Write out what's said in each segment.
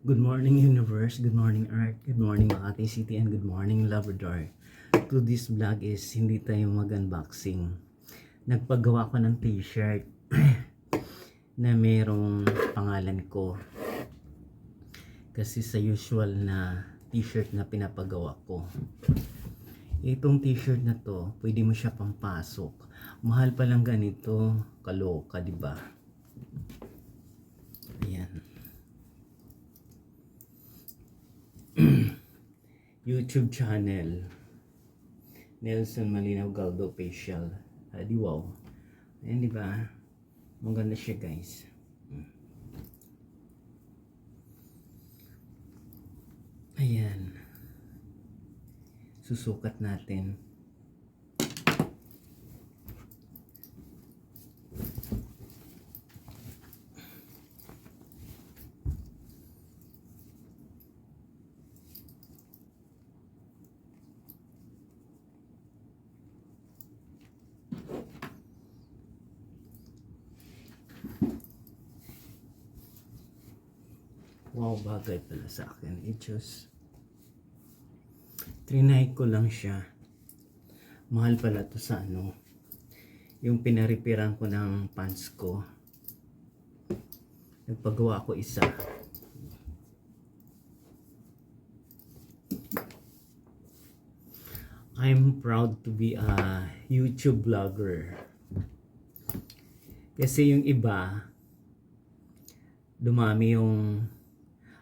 Good morning universe, good morning earth, good morning Makati City, and good morning Labrador. To this vlog is hindi tayo mag-unboxing. Nagpagawa ko ng t-shirt na merong pangalan ko. Kasi sa usual na t-shirt na pinapagawa ko. Itong t-shirt na to, pwede mo siya pampasok. Mahal pa lang ganito, kaloka, di ba? Ayan. YouTube channel Nelson Malinaw Galdo Facial. Di wow. Ayan, di ba? Maganda siya, guys. Ayan. Susukat natin. Wow, bagay pala sa akin. It just trinay ko lang siya. Mahal pala to sa ano, yung pinaripiran ko ng pants ko. Nagpagawa ko isa. I'm proud to be a YouTube vlogger. Kasi yung iba, dumami yung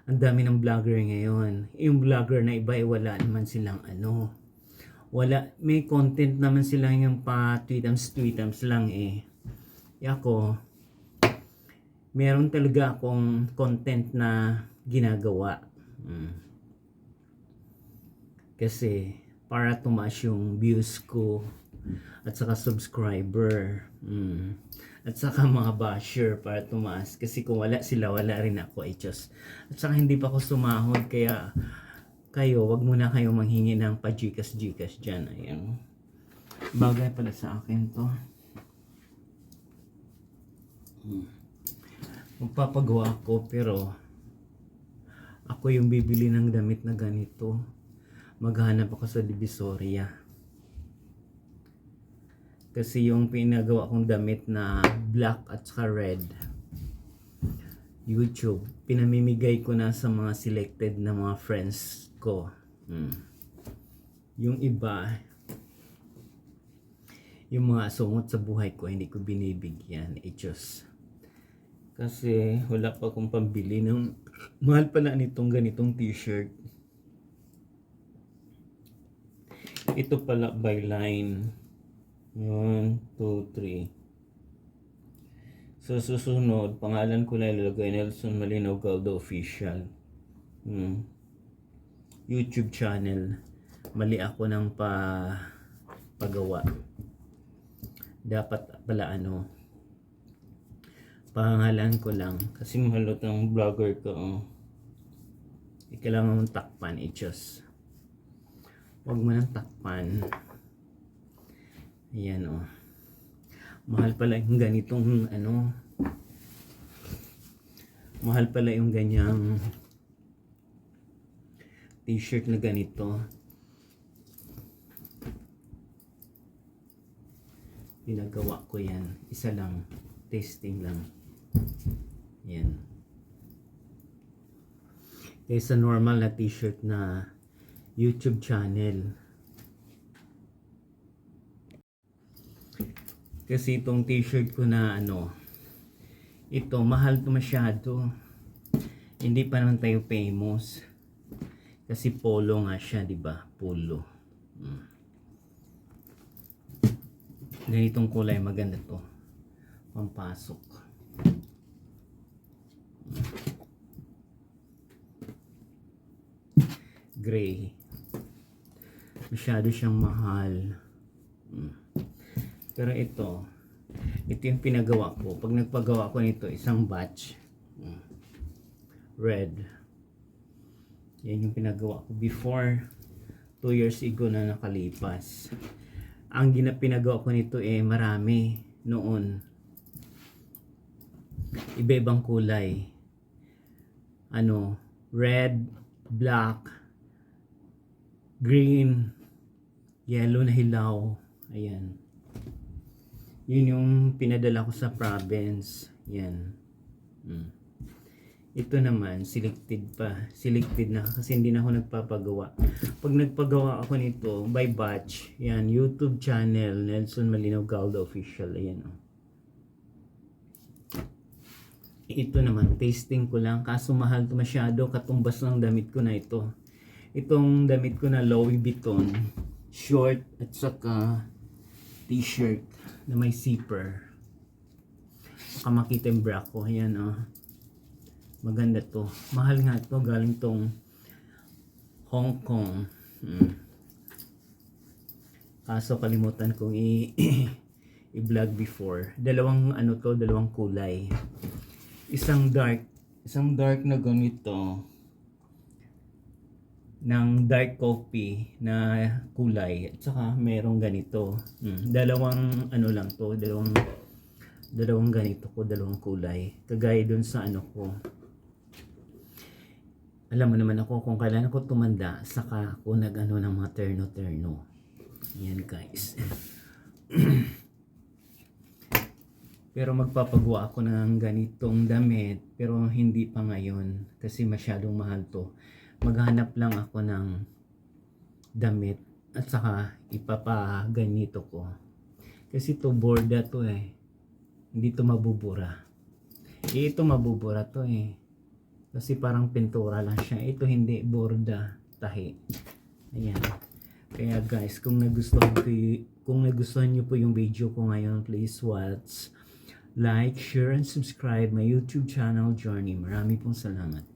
ang dami ng vlogger ngayon. Yung vlogger na iba ay wala naman silang ano. Wala, may content naman sila yung pa tweetams lang eh. Ako, meron talaga akong content na ginagawa. Kasi para tumaas yung views ko at saka subscriber. At saka mga basher para tumaas. Kasi kung wala sila, wala rin ako. Just. At saka hindi pa ako sumahod. Kaya kayo, wag muna kayo manghingi ng pa-Gcash dyan. Ayan. Bagay pala sa akin to. Magpapagawa ko pero ako yung bibili ng damit na ganito. Maghanap ako sa Divisoria. Kasi yung pinagawa kong damit na black at saka red, YouTube, pinamimigay ko na sa mga selected na mga friends ko. Yung iba, yung mga sungot sa buhay ko, hindi ko binibigyan. Just kasi wala pa akong pambili ng mahal pala nitong ganitong t-shirt. Ito pala by line 1, 2, 3. So susunod, pangalan ko na ilalagay, Nelson Malinaw Galdo Official. YouTube channel. Mali ako ng pagawa. Dapat pala ano, pangalan ko lang. Kasi mahalot ng vlogger ko. Kailangan mong takpan. Just wag mo nang takpan. Ayan o. Mahal pala yung ganitong ano. Mahal pala yung ganyang t-shirt na ganito. Pinagawa ko yan. Isa lang. Testing lang. Yan. Kaysa normal na t-shirt na YouTube channel. Kasi itong t-shirt ko na ano, ito mahal to masyado. Hindi pa naman tayo famous. Kasi polo nga siya, di ba? Polo. Ganitong kulay, maganda to. Pampasok. Gray. Masyado siyang mahal. Pero ito yung pinagawa ko. Pag nagpagawa ko nito, isang batch. Red. Yan yung pinagawa ko before 2 years ago na nakalipas. Ang pinagawa ko nito marami noon. Iba-ibang kulay. ano, red, black, green, yellow na hilaw. Ayan. Yun yung pinadala ko sa province. Yan. Ito naman, selected pa. Selected na kasi hindi na ako nagpapagawa. Pag nagpagawa ako nito, by batch. Yan, YouTube channel, Nelson Malinaw Galdo Official. Ayan. Ito naman, tasting ko lang. Kaso mahal to masyado. Katumbas ng damit ko na ito. Itong damit ko na Louis Vuitton. Short at saka t-shirt na may zipper. Baka makita yung bra ko. Ayan maganda to. Mahal nga to. Galing tong Hong Kong. Kaso kalimutan kong i-vlog before. Dalawang kulay. Isang dark na ganito. Ng dark coffee na kulay at saka merong ganito. Dalawang lang to, dalawang ganito ko, dalawang kulay. Kagaya dun sa ko. Alam mo naman ako kung kailan ako tumanda, saka ako ng mga terno. Yan guys. Pero magpapagawa ako ng ganitong damit, pero hindi pa ngayon kasi masyadong mahal to. Maghanap lang ako ng damit at saka ipapaganito ko. Kasi to borda to Hindi to mabubura. Ito mabubura to Kasi parang pintura lang siya. Ito hindi, borda, tahi. Ayan. Kaya guys, kung nagustuhan niyo po yung video ko ngayon, please watch, like, share, and subscribe my YouTube channel, Journey. Marami pong salamat.